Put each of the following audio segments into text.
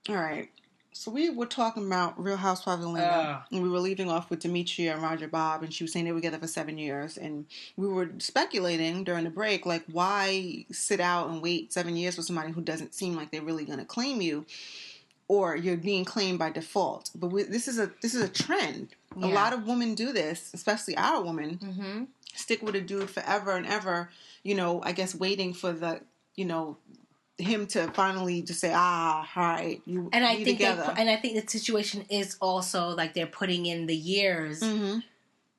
All right. So we were talking about Real Housewives of Atlanta, and we were leaving off with Demetria and Roger Bob, and she was saying they were together for 7 years, and we were speculating during the break, like, why sit out and wait 7 years for somebody who doesn't seem like they're really going to claim you, or you're being claimed by default. But this is a trend. Yeah. A lot of women do this, especially our women. Mm-hmm. Stick with a dude forever and ever. I guess waiting for the him to finally just say, all right, and I think together. And I think the situation is also like they're putting in the years. Mm-hmm.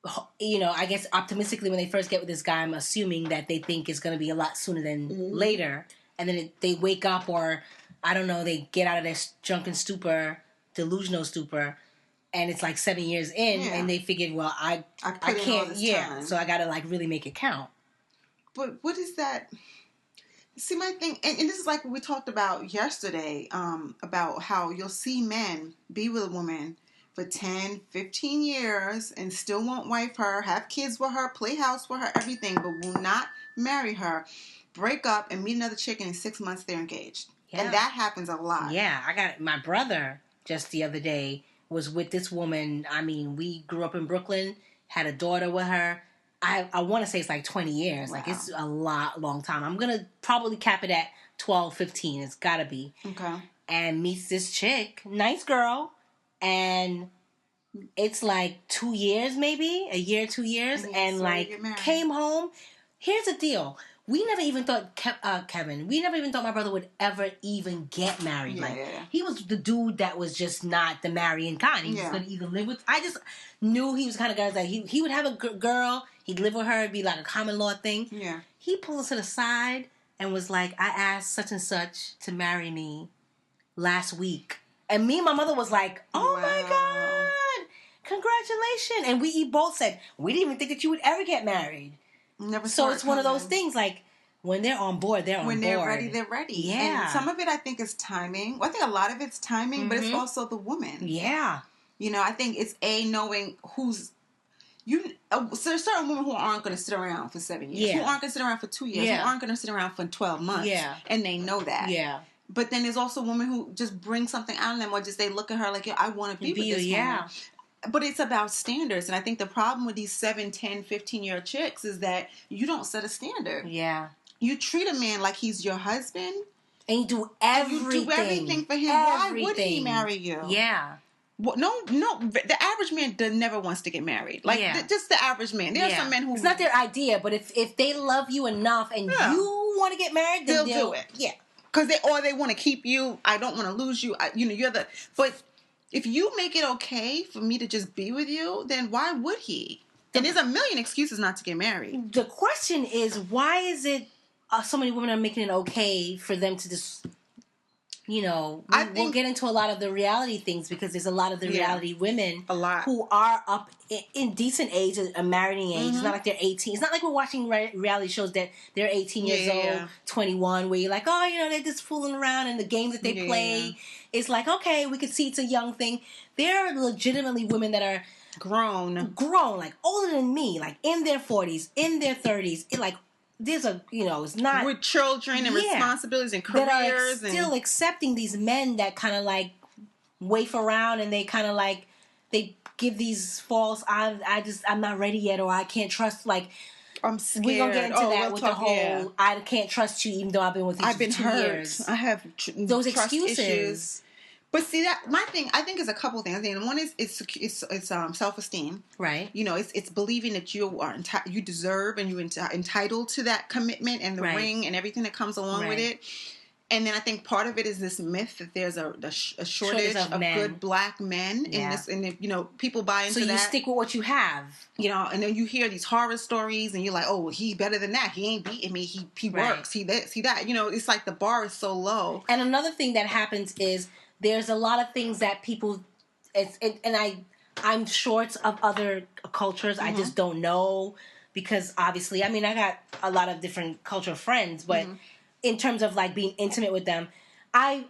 I guess optimistically when they first get with this guy, I'm assuming that they think it's going to be a lot sooner than later, and then they wake up, or I don't know, they get out of their drunken stupor, delusional stupor, and it's like 7 years in, and they figured, well, I can't, time. So I got to like really make it count. But what is that? See, my thing, and this is like what we talked about yesterday, about how you'll see men be with a woman for 10, 15 years and still won't wife her, have kids with her, play house with her, everything, but will not marry her, break up, and meet another chick, and in 6 months they're engaged. Yeah. And that happens a lot. Yeah, I got my brother just the other day was with this woman. I mean, we grew up in Brooklyn, had a daughter with her. I want to say it's like 20 years. Wow. Like, it's a long time. I'm going to probably cap it at 12, 15. It's got to be. Okay. And meets this chick, nice girl, and it's like 2 years maybe, a year, 2 years, and like came home. Here's the deal. We never even thought, Kevin, we never even thought my brother would ever even get married. He was the dude that was just not the marrying kind. He was going to either live with, I just knew he was the kind of guy that he would have a girl, he'd live with her, it'd be like a common law thing. Yeah. He pulled us to the side and was like, I asked such and such to marry me last week. And me and my mother was like, oh my God, congratulations. And we both said, we didn't even think that you would ever get married. Never. So it's one of those things, like, when they're on board, they're on board. When they're ready, they're ready. Yeah. And some of it, I think, is timing. Well, I think a lot of it's timing, but it's also the woman. Yeah. I think it's knowing who's... So there's certain women who aren't going to sit around for 7 years, who aren't going to sit around for 2 years, who aren't going to sit around for 12 months. Yeah. And they know that. Yeah. But then there's also women who just bring something out of them, or just they look at her like, I want to be with this woman. But it's about standards. And I think the problem with these 7, 10, 15-year chicks is that you don't set a standard. Yeah. You treat a man like he's your husband. And you do everything. You do everything for him. Everything. Why would he marry you? Yeah. Well, no. The average man never wants to get married. Like, just the average man. There are some men who... It's not their idea, but if they love you enough and you want to get married, then they'll do it. Yeah. Because they want to keep you. I don't want to lose you. You're the... But... If you make it okay for me to just be with you, then why would he? And there's a million excuses not to get married. The question is, why is it so many women are making it okay for them to just, we'll get into a lot of the reality things, because there's a lot of the reality women who are up in decent age, a marrying age. Mm-hmm. It's not like they're 18. It's not like we're watching reality shows that they're 18 years old, 21, where you're like, oh, they're just fooling around in the games that they play. Yeah. It's like, okay, we can see it's a young thing. There are legitimately women that are grown, like older than me, like in their 40s, in their 30s. There's a, it's not... With children and responsibilities and careers. That are still accepting these men that kind of like waif around, and they kind of like, they give these false, I'm not ready yet, or I can't trust, like... I'm scared. We're going to get into that with the whole, I can't trust you even though I've been with you for 2 years. I have those trust excuses. Issues. But see, that my thing, I think, is a couple things. I mean, one is it's self-esteem, right? It's believing that you are you deserve and you're entitled to that commitment and the ring and everything that comes along with it. And then I think part of it is this myth that there's a shortage of good black men in this, and people buy into that. So you stick with what you have, and then you hear these horror stories, and you're like, oh, well, he's better than that. He ain't beating me. He works. He this. He that. It's like the bar is so low. And another thing that happens is, there's a lot of things that people, I'm sure it's of other cultures. Mm-hmm. I just don't know, because obviously, I mean, I got a lot of different cultural friends, but in terms of like being intimate with them, I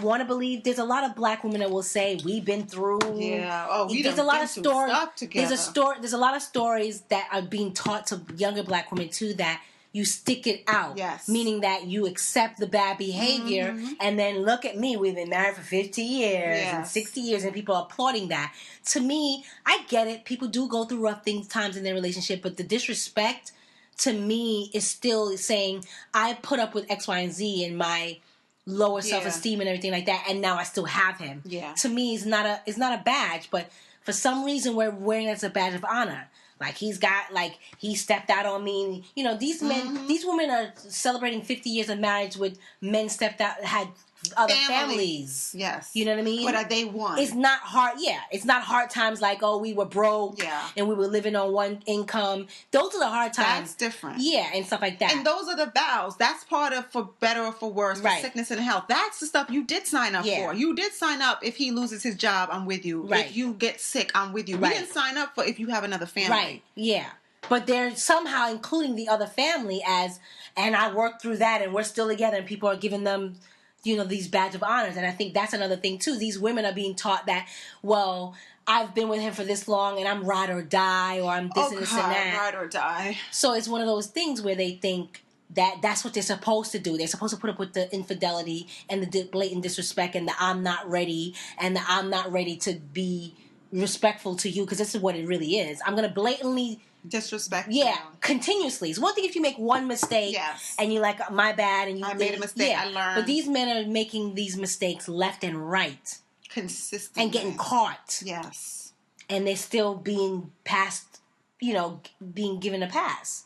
want to believe there's a lot of black women that will say we've been through. Yeah. Oh, there's a lot of stories. There's a lot of stories that are being taught to younger black women too, that you stick it out. Yes. Meaning that you accept the bad behavior, and then look at me, we've been married for 50 years and 60 years, and people are applauding that. To me, I get it. People do go through rough times in their relationship, but the disrespect, to me, is still saying, I put up with X, Y, and Z in my lower self-esteem and everything like that, and now I still have him. Yeah. To me, it's not a badge, but for some reason we're wearing it as a badge of honor. Like, he stepped out on me. You know, these men, these women are celebrating 50 years of marriage with men stepped out, had other families. Yes. You know what I mean? But are they one? It's not hard. Yeah. It's not hard times like, oh, we were broke. Yeah. And we were living on one income. Those are the hard times. That's different. Yeah. And stuff like that. And those are the vows. That's part of for better or for worse, for sickness and health. That's the stuff you did sign up for. You did sign up if he loses his job, I'm with you. If you get sick, I'm with you. We didn't sign up for if you have another family. Right. Yeah. But they're somehow including the other family as, and I worked through that and we're still together, and people are giving them, you know, these badge of honors. And I think that's another thing too. These women are being taught that, well, I've been with him for this long and I'm ride or die, or I'm this and this and that. Ride or die. So it's one of those things where they think that that's what they're supposed to do. They're supposed to put up with the infidelity and the blatant disrespect and the I'm not ready and the I'm not ready to be respectful to you, because this is what it really is. I'm going to blatantly disrespect. Yeah, continuously. It's one thing if you make one mistake and you're like, my bad, and I made a mistake, I learned. But these men are making these mistakes left and right. Consistently. And getting caught. Yes. And they're still being passed, you know, being given a pass.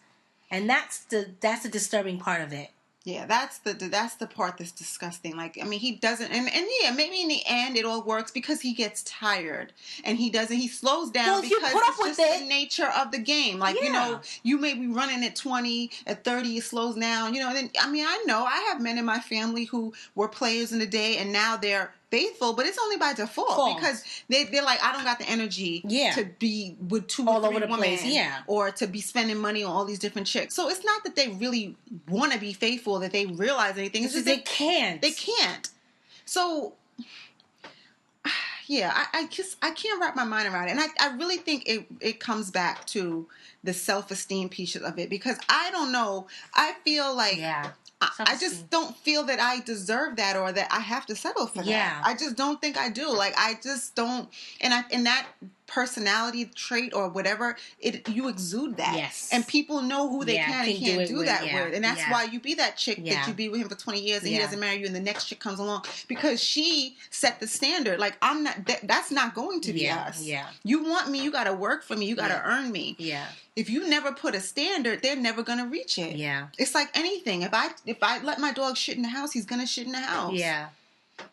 And that's the disturbing part of it. Yeah, that's the part that's disgusting. Like, I mean, he doesn't, and yeah, maybe in the end it all works because he gets tired and he slows down because it's just the nature of the game. Like, you know, you may be running at 20, at 30, it slows down, you know, and then, I mean, I have men in my family who were players in the day and now they're faithful, but it's only by default because they're like, I don't got the energy to be with two or three women or to be spending money on all these different chicks. So it's not that they really want to be faithful, that they realize anything. It's just they can't. They can't. So yeah, I can't wrap my mind around it. And I really think it comes back to the self-esteem piece of it, because I don't know. I feel like I just don't feel that I deserve that or that I have to settle for that. I just don't think I do. Like, I just don't. And that personality trait or whatever, you exude that. Yes. And people know who they can and can't do that with. And that's why you be that chick that you be with him for 20 years and he doesn't marry you and the next chick comes along because she set the standard. Like, I'm not, that's not going to be us. Yeah. You want me, you got to work for me, you got to earn me. Yeah. If you never put a standard, they're never going to reach it. Yeah. It's like anything. If I let my dog shit in the house, he's going to shit in the house. Yeah.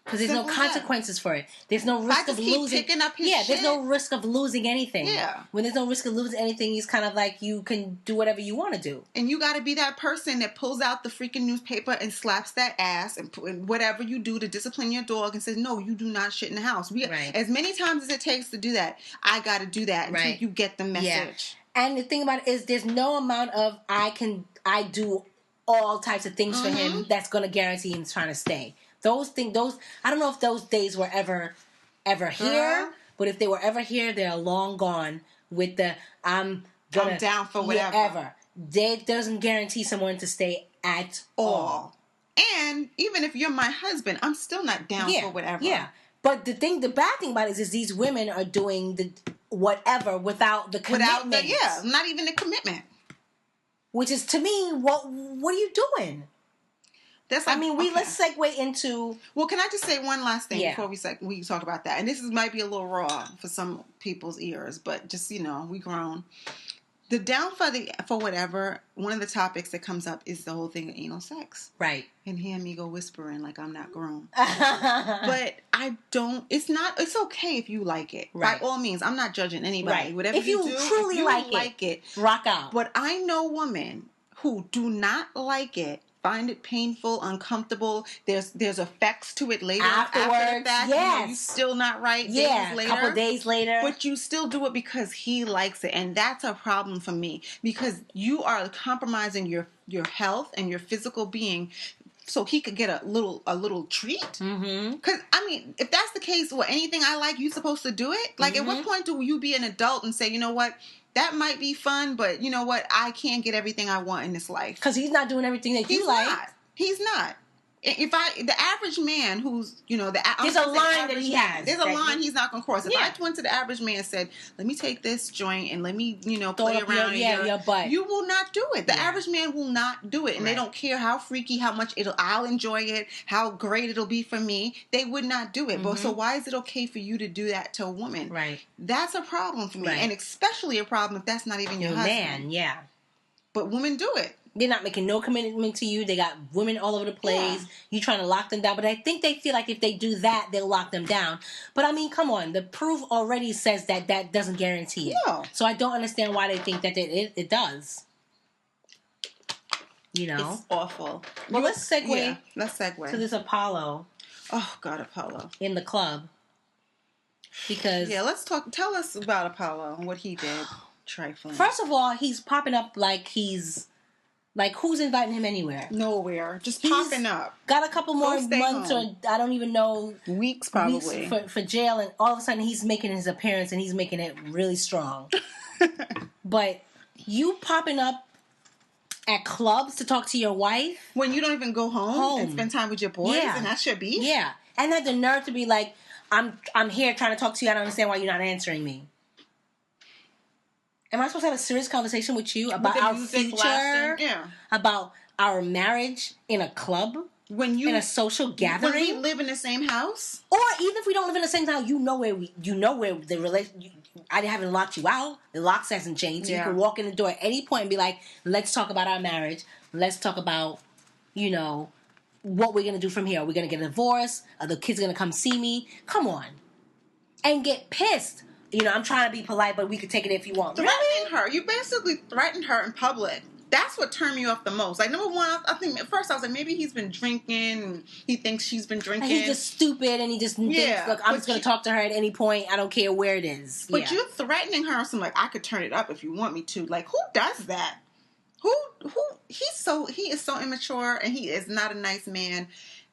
Because there's no consequences for it. There's no risk of losing. Picking up his shit. There's no risk of losing anything. Yeah. When there's no risk of losing anything, it's kind of like you can do whatever you want to do. And you got to be that person that pulls out the freaking newspaper and slaps that ass and whatever you do to discipline your dog and says, no, you do not shit in the house. As many times as it takes to do that, I got to do that until you get the message. Yeah. And the thing about it is there's no amount of I do all types of things for him that's going to guarantee him trying to stay. Those things, I don't know if those days were ever here, but if they were ever here, they're long gone with the I'm down for whatever. That doesn't guarantee someone to stay at all. And even if you're my husband, I'm still not down for whatever. Yeah. But the bad thing about it is these women are doing the whatever without the commitment. Not even the commitment. Which is, to me, what are you doing? That's like, let's segue into... Well, can I just say one last thing before we talk about that? And this might be a little raw for some people's ears, but just, you know, we grown. The down for whatever, one of the topics that comes up is the whole thing of anal sex. Right. And hear me go whispering like I'm not grown. But it's okay if you like it. Right. By all means, I'm not judging anybody. Right. Whatever if you do, truly if you like it, rock out. But I know women who do not like it, find it painful, uncomfortable. There's effects to it later. Afterwards, after the fact, you're still not right days later. A couple days later. But you still do it because he likes it. And that's a problem for me. Because you are compromising your health and your physical being so he could get a little treat. Because, I mean, if that's the case, anything I like, you're supposed to do it? Like, at what point do you be an adult and say, you know what? that might be fun, but you know what? I can't get everything I want in this life. Because he's not doing everything that you like. He's not. If the average man who's, there's a line that he has. There's a line he's not going to cross. If I went to the average man and said, let me take this joint and let me, play around your butt. You will not do it. The average man will not do it. And they don't care how freaky, how much I'll enjoy it, how great it'll be for me. They would not do it. Mm-hmm. But so why is it okay for you to do that to a woman? Right. That's a problem for me. Right. And especially a problem if that's not even your husband. Man, yeah. But women do it. They're not making no commitment to you. They got women all over the place. Yeah. You trying to lock them down. But I think they feel like if they do that, they'll lock them down. But I mean, come on. The proof already says that doesn't guarantee it. No. So I don't understand why they think that it does. It's awful. Well, let's segue. Yeah, let's segue to this Apollo. Oh, God, Apollo. In the club. Because... Yeah, let's talk. Tell us about Apollo and what he did. Trifling. First of all, he's popping up like he's... Like, who's inviting him anywhere? Nowhere. Just popping up. Got a couple more months or I don't even know. Weeks, probably. For jail. And all of a sudden, he's making his appearance and he's making it really strong. But you popping up at clubs to talk to your wife? When you don't even go home. And spend time with your boys? Yeah. And that's your beef? Yeah. And had the nerve to be like, I'm here trying to talk to you. I don't understand why you're not answering me. Am I supposed to have a serious conversation with you about our future? Yeah. About our marriage in a club? In a social gathering? When we live in the same house? Or even if we don't live in the same house, you know where the relation... I haven't locked you out. The locks hasn't changed. Yeah. You can walk in the door at any point and be like, let's talk about our marriage. Let's talk about, what we're going to do from here. Are we going to get a divorce? Are the kids going to come see me? Come on. And get pissed. I'm trying to be polite, but we could take it if you want. Threatening her. You basically threatened her in public. That's what turned me off the most. Like, number one, I think at first I was like, maybe he's been drinking. And he thinks she's been drinking. And he's just stupid, and he just thinks, look, I'm just going to talk to her at any point. I don't care where it is. But you're threatening her. So I'm like, I could turn it up if you want me to. Like, who does that? He is so immature, and he is not a nice man.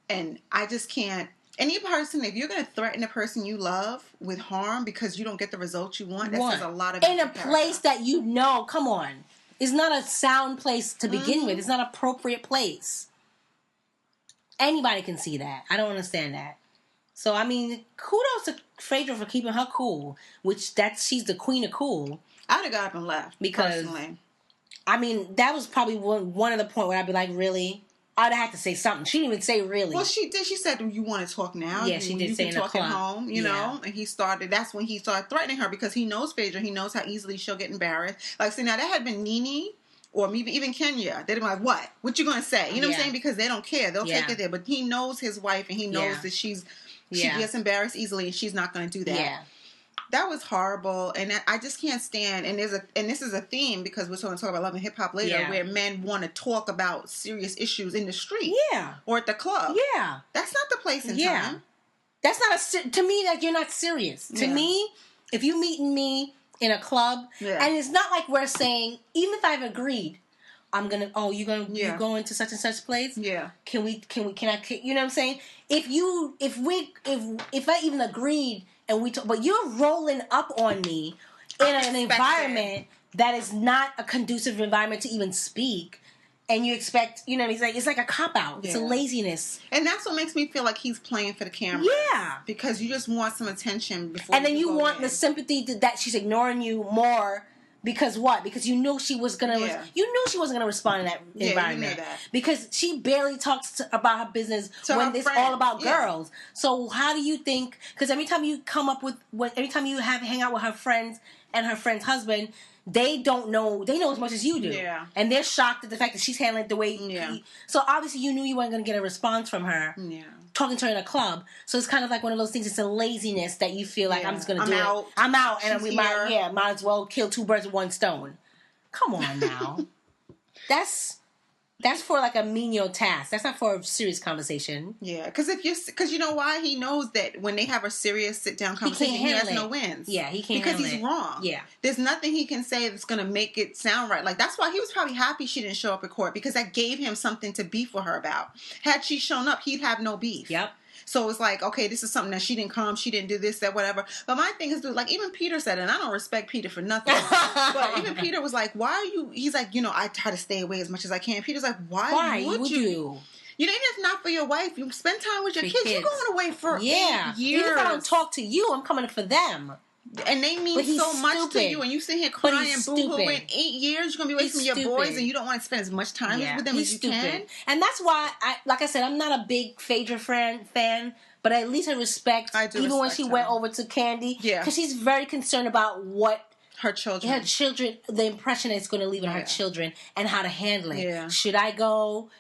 And I just can't. Any person, if you're going to threaten a person you love with harm because you don't get the results you want, that says a lot of... In a place that come on. It's not a sound place to begin with. It's not an appropriate place. Anybody can see that. I don't understand that. So, I mean, kudos to Phaedra for keeping her cool, she's the queen of cool. I'd have got up and left, personally. I mean, that was probably one of the point where I'd be like, really? I'd have to say something. She didn't even say really. Well, she did. She said, "Do you want to talk now?" Yeah, she did say in the club. At home, you know. And that's when he started threatening her because he knows Phaedra. He knows how easily she'll get embarrassed. Like, see, now that had been Nene or maybe even Kenya. They'd be like, "What? What you gonna say?" You know what I'm saying? Because they don't care. They'll take it there. But he knows his wife, and he knows that she gets embarrassed easily, and she's not going to do that. Yeah. That was horrible, and I just can't stand. And this is a theme because we're going to talk about Love and Hip Hop later, where men want to talk about serious issues in the street, or at the club. Yeah, that's not the place and time. That's not to me that you're not serious. To me, if you meeting me in a club, and it's not like we're saying, even if I've agreed, I'm gonna. Oh, you going to such and such place? Yeah. Can I? You know what I'm saying? If I even agreed. And but you're rolling up on me in an environment that is not a conducive environment to even speak. And you expect, it's like a cop-out. It's a laziness. And that's what makes me feel like he's playing for the camera. Yeah. Because you just want some attention before and then you want the sympathy that she's ignoring you more. Because what? Because you knew she was gonna. You knew she wasn't gonna respond in that environment. You knew that. Because she barely talks about her business when it's all about girls. So how do you think? Because every time you hang out with her friends and her friend's husband, they don't know. They know as much as you do. Yeah. And they're shocked at the fact that she's handling it the way. Yeah. So obviously you knew you weren't gonna get a response from her. Yeah. Talking to her in a club, so it's kind of like one of those things. It's a laziness that you feel like I'm just going to do it. I'm out, and we might as well kill two birds with one stone. Come on now, that's for like a menial task. That's not for a serious conversation. Yeah, because you know why? He knows that when they have a serious sit down conversation, he has no wins. Yeah, he can't because he's wrong. Yeah, there's nothing he can say that's going to make it sound right. Like that's why he was probably happy she didn't show up at court because that gave him something to beef with her about. Had she shown up, he'd have no beef. Yep. So it's like, okay, this is something that she didn't come, she didn't do this, that, whatever. But my thing is, dude, like, even Peter said it, and I don't respect Peter for nothing. But even Peter was like, why are you, he's like, I try to stay away as much as I can. Peter's like, why would you? Even if it's not for your wife, you spend time with your kids. You're going away for 8 years. Even if I don't talk to you, I'm coming for them. And they mean so much to you, and you sit here crying, boo-hooing. 8 years, you're gonna be away from your boys, and you don't want to spend as much time with them as you can. And that's why, like I said, I'm not a big Phaedra fan, but at least I respect. Even when she went over to Candy, because she's very concerned about what her children, the impression it's going to leave on her children, and how to handle it. Yeah. Should I go?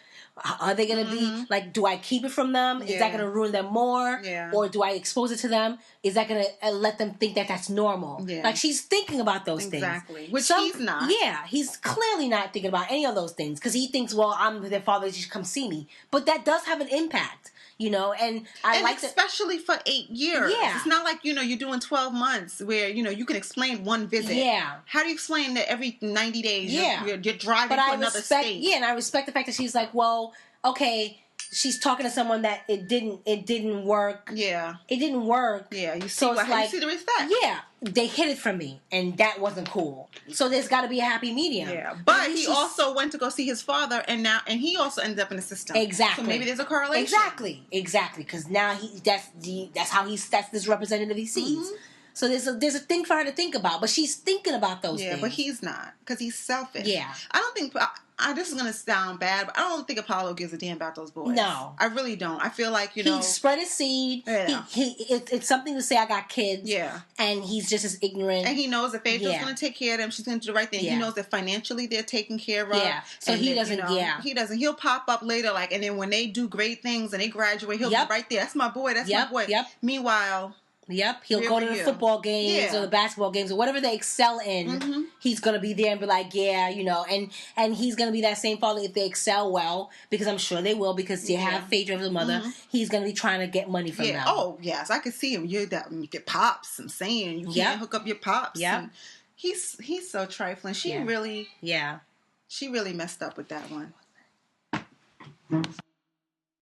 Are they going to be, like, do I keep it from them? Is that going to ruin them more? Yeah. Or do I expose it to them? Is that going to let them think that that's normal? Yeah. Like, she's thinking about those things. Exactly. Which he's not. Yeah, he's clearly not thinking about any of those things. Because he thinks, well, I'm their father, they should come see me. But that does have an impact. And especially for 8 years. Yeah. It's not like, you're doing 12 months where, you can explain one visit. Yeah. How do you explain that every 90 days you're driving to another state? Yeah, and I respect the fact that she's like, well, okay, she's talking to someone that it didn't work. Yeah. It didn't work. Yeah, you see you see the respect. Yeah. They hid it from me, and that wasn't cool. So there's got to be a happy medium. Yeah, but he also went to go see his father, and he also ended up in the system. Exactly. So maybe there's a correlation. Exactly. Because now that's this representative he sees. Mm-hmm. So there's a thing for her to think about, but she's thinking about those things. Yeah, but he's not, because he's selfish. Yeah. I don't think... this is going to sound bad, but I don't think Apollo gives a damn about those boys. No. I really don't. I feel like, he spread his seed. Yeah. It's something to say, I got kids. Yeah. And he's just as ignorant. And he knows that Phaedra's going to take care of them. She's going to do the right thing. Yeah. He knows that financially they're taken care of. Yeah. So he doesn't, He doesn't. He'll pop up later, and then when they do great things and they graduate, he'll be right there. That's my boy. That's my boy. Yep. Meanwhile... Yep, he'll go to the football games or the basketball games or whatever they excel in. Mm-hmm. He's gonna be there and be like, and he's gonna be that same father if they excel well, because I'm sure they will, because they have Phaedra as a mother. Mm-hmm. He's gonna be trying to get money from them. Oh yes, I could see him. You're your pops. I'm saying you can't hook up your pops. Yeah, he's so trifling. She really messed up with that one.